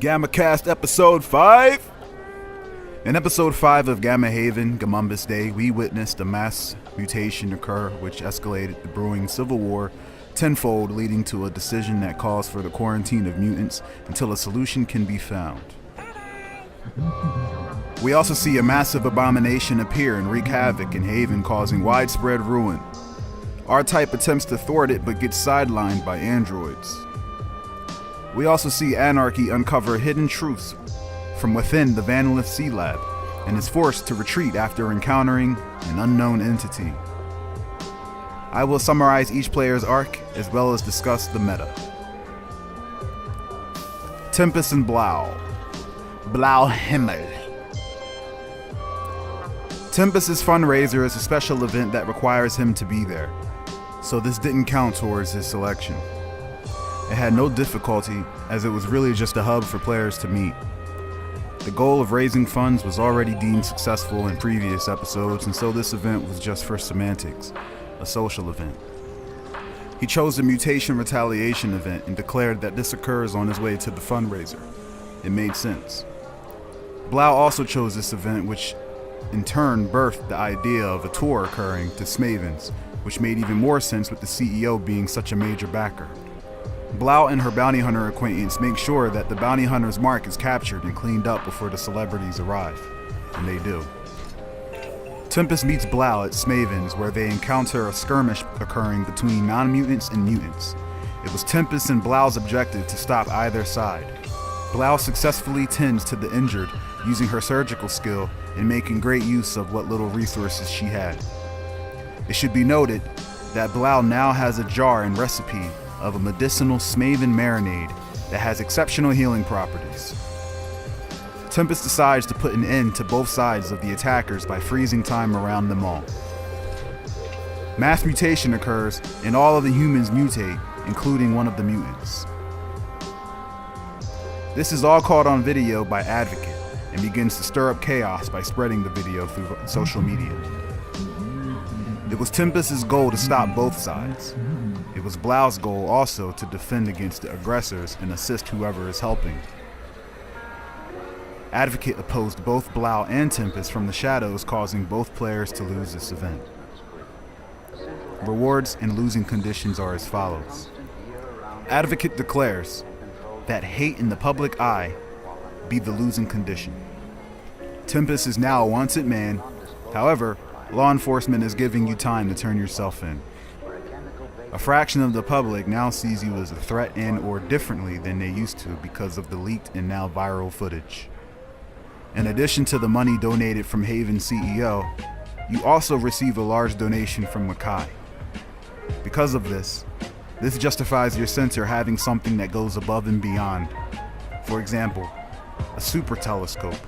GammaCast Ep5. In Episode 5 of Gamma Haven, Gammumbus Day, we witnessed a mass mutation occur which escalated the brewing civil war tenfold, leading to a decision that calls for the quarantine of mutants until a solution can be found. We also see a massive abomination appear and wreak havoc in Haven, causing widespread ruin. Our type attempts to thwart it but gets sidelined by androids. We also see Anarchy uncover hidden truths from within the Vanillith Sea Lab and is forced to retreat after encountering an unknown entity. I will summarize each player's arc as well as discuss the meta. Tempest and Blau. Blau Himmel. Tempest's fundraiser is a special event that requires him to be there, so this didn't count towards his selection. It had no difficulty, as it was really just a hub for players to meet. The goal of raising funds was already deemed successful in previous episodes, and so this event was just for semantics, a social event. He chose the Mutation Retaliation event and declared that this occurs on his way to the fundraiser. It made sense. Blau also chose this event, which in turn birthed the idea of a tour occurring to Smavens, which made even more sense with the CEO being such a major backer. Blau and her bounty hunter acquaintance make sure that the bounty hunter's mark is captured and cleaned up before the celebrities arrive, and they do. Tempest meets Blau at Smavens, where they encounter a skirmish occurring between non-mutants and mutants. It was Tempest and Blau's objective to stop either side. Blau successfully tends to the injured, using her surgical skill and making great use of what little resources she had. It should be noted that Blau now has a jar and recipe of a medicinal Smaven marinade that has exceptional healing properties. Tempest decides to put an end to both sides of the attackers by freezing time around them all. Mass mutation occurs and all of the humans mutate, including one of the mutants. This is all caught on video by Advocate and begins to stir up chaos by spreading the video through social media. It was Tempest's goal to stop both sides. It was Blau's goal also to defend against the aggressors and assist whoever is helping. Advocate opposed both Blau and Tempest from the shadows, causing both players to lose this event. Rewards and losing conditions are as follows. Advocate declares that hate in the public eye be the losing condition. Tempest is now a wanted man. However, law enforcement is giving you time to turn yourself in. A fraction of the public now sees you as a threat and or differently than they used to because of the leaked and now viral footage. In addition to the money donated from Haven CEO, you also receive a large donation from Makai. Because of this justifies your center having something that goes above and beyond. For example, a super telescope,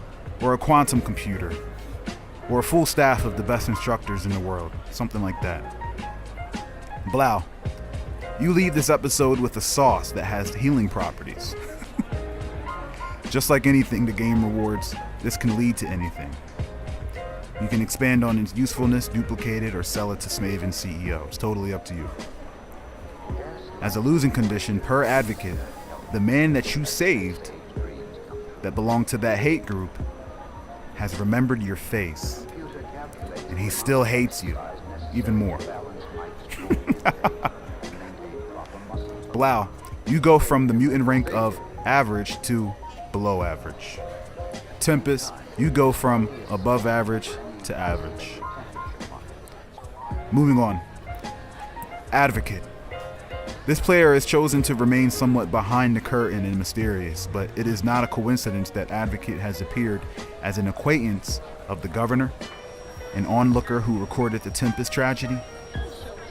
or a quantum computer, or a full staff of the best instructors in the world, something like that. Blau, you leave this episode with a sauce that has healing properties. Just like anything the game rewards, this can lead to anything. You can expand on its usefulness, duplicate it, or sell it to Smaven CEO. It's totally up to you. As a losing condition, per Advocate, the man that you saved that belonged to that hate group has remembered your face, and he still hates you even more. Blau, you go from the mutant rank of average to below average. Tempest, you go from above average to average. Moving on. Advocate. This player is chosen to remain somewhat behind the curtain and mysterious, but it is not a coincidence that Advocate has appeared as an acquaintance of the governor, an onlooker who recorded the Tempest tragedy,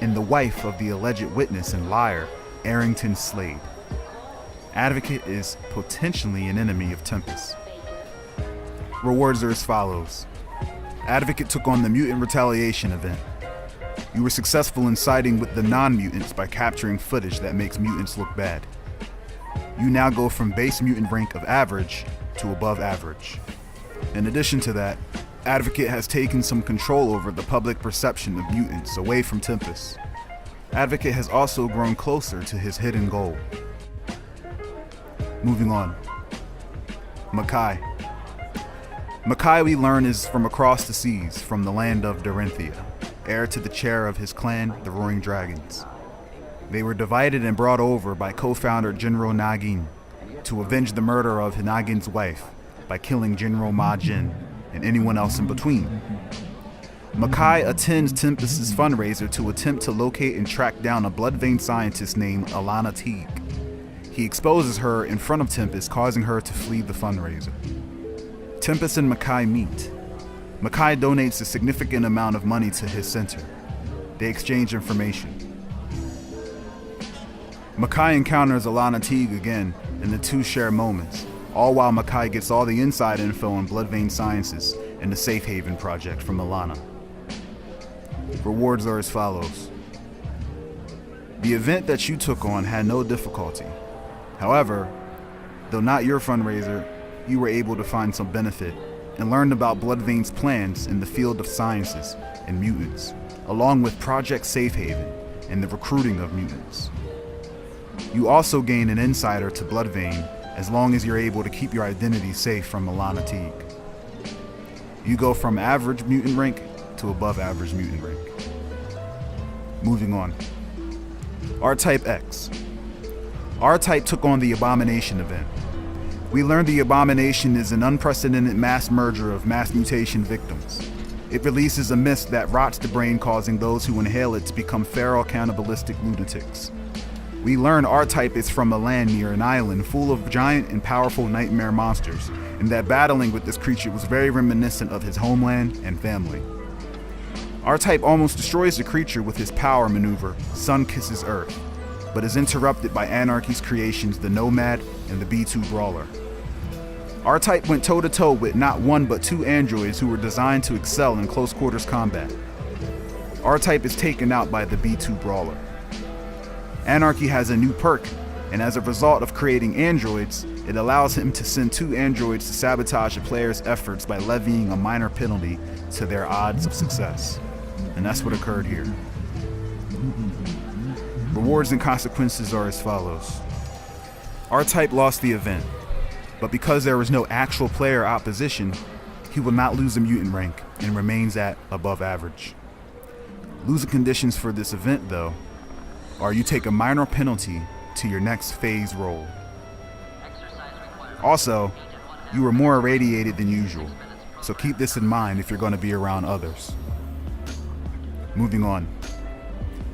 and the wife of the alleged witness and liar, Arrington Slade. Advocate is potentially an enemy of Tempest. Rewards are as follows. Advocate took on the Mutant Retaliation event. You were successful in siding with the non-mutants by capturing footage that makes mutants look bad. You now go from base mutant rank of average to above average. In addition to that, Advocate has taken some control over the public perception of mutants away from Tempest. Advocate has also grown closer to his hidden goal. Moving on. Makai. Makai, we learn, is from across the seas, from the land of Dorinthia, heir to the chair of his clan, the Roaring Dragons. They were divided and brought over by co-founder General Nagin to avenge the murder of Nagin's wife by killing General Majin and anyone else in between. Makai attends Tempest's fundraiser to attempt to locate and track down a blood-vein scientist named Alana Teague. He exposes her in front of Tempest, causing her to flee the fundraiser. Tempest and Makai meet. Makai donates a significant amount of money to his center. They exchange information. Makai encounters Alana Teague again, and the two share moments, all while Makai gets all the inside info on blood-vein sciences and the Safe Haven project from Alana. Rewards are as follows. The event that you took on had no difficulty. However, though not your fundraiser, you were able to find some benefit and learned about Bloodvein's plans in the field of sciences and mutants, along with Project Safe Haven and the recruiting of mutants. You also gain an insider to Bloodvein as long as you're able to keep your identity safe from Alana Teague. You go from average mutant rank to above average mutant rank. Moving on. R-Type X. R-Type took on the Abomination event. We learned the Abomination is an unprecedented mass merger of mass mutation victims. It releases a mist that rots the brain, causing those who inhale it to become feral cannibalistic lunatics. We learn R-Type is from a land near an island full of giant and powerful nightmare monsters, and that battling with this creature was very reminiscent of his homeland and family. R-Type almost destroys the creature with his power maneuver, Sun Kisses Earth, but is interrupted by Anarchy's creations, the Nomad and the B2 Brawler. R-Type went toe-to-toe with not one but two androids who were designed to excel in close quarters combat. R-Type is taken out by the B2 Brawler. Anarchy has a new perk, and as a result of creating androids, it allows him to send two androids to sabotage a player's efforts by levying a minor penalty to their odds of success. And that's what occurred here. Rewards and consequences are as follows. R-Type lost the event, but because there was no actual player opposition, he will not lose a mutant rank and remains at above average. Losing conditions for this event, though, are you take a minor penalty to your next phase roll. Also, you are more irradiated than usual, so keep this in mind if you're going to be around others. Moving on.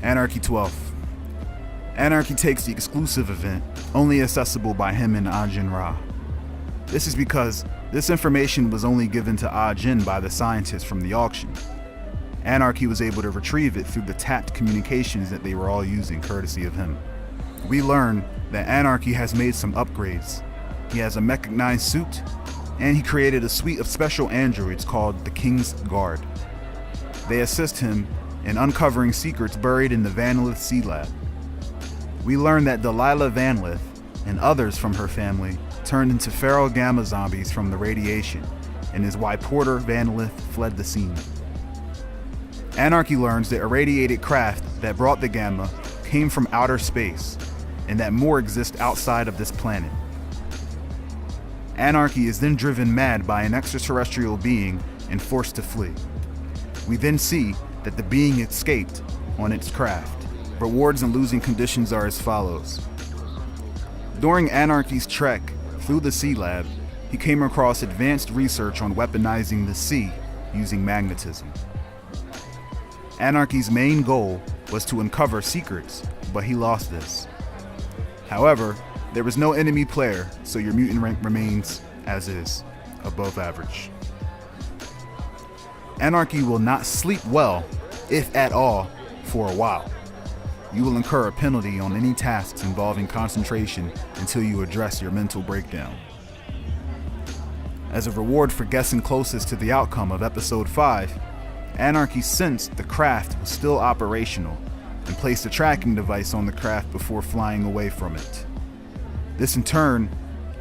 Anarchy 12. Anarchy takes the exclusive event, only accessible by him and Ajin Ra. This is because this information was only given to Ajin by the scientists from the auction. Anarchy was able to retrieve it through the tapped communications that they were all using courtesy of him. We learn that Anarchy has made some upgrades. He has a mechanized suit, and he created a suite of special androids called the King's Guard. They assist him in uncovering secrets buried in the Vanlith Sea Lab. We learn that Delilah Vanlith and others from her family turned into feral gamma zombies from the radiation, and is why Porter Vanlith fled the scene. Anarchy learns that irradiated craft that brought the gamma came from outer space, and that more exist outside of this planet. Anarchy is then driven mad by an extraterrestrial being and forced to flee. We then see that the being escaped on its craft. Rewards and losing conditions are as follows. During Anarchy's trek through the Sea Lab, he came across advanced research on weaponizing the sea using magnetism. Anarchy's main goal was to uncover secrets, but he lost this. However, there was no enemy player, so your mutant rank remains as is, above average. Anarchy will not sleep well, if at all, for a while. You will incur a penalty on any tasks involving concentration until you address your mental breakdown. As a reward for guessing closest to the outcome of Episode 5, Anarchy sensed the craft was still operational and placed a tracking device on the craft before flying away from it. This in turn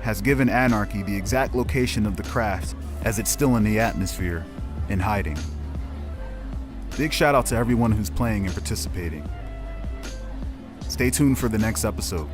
has given Anarchy the exact location of the craft as it's still in the atmosphere and hiding. Big shout out to everyone who's playing and participating. Stay tuned for the next episode.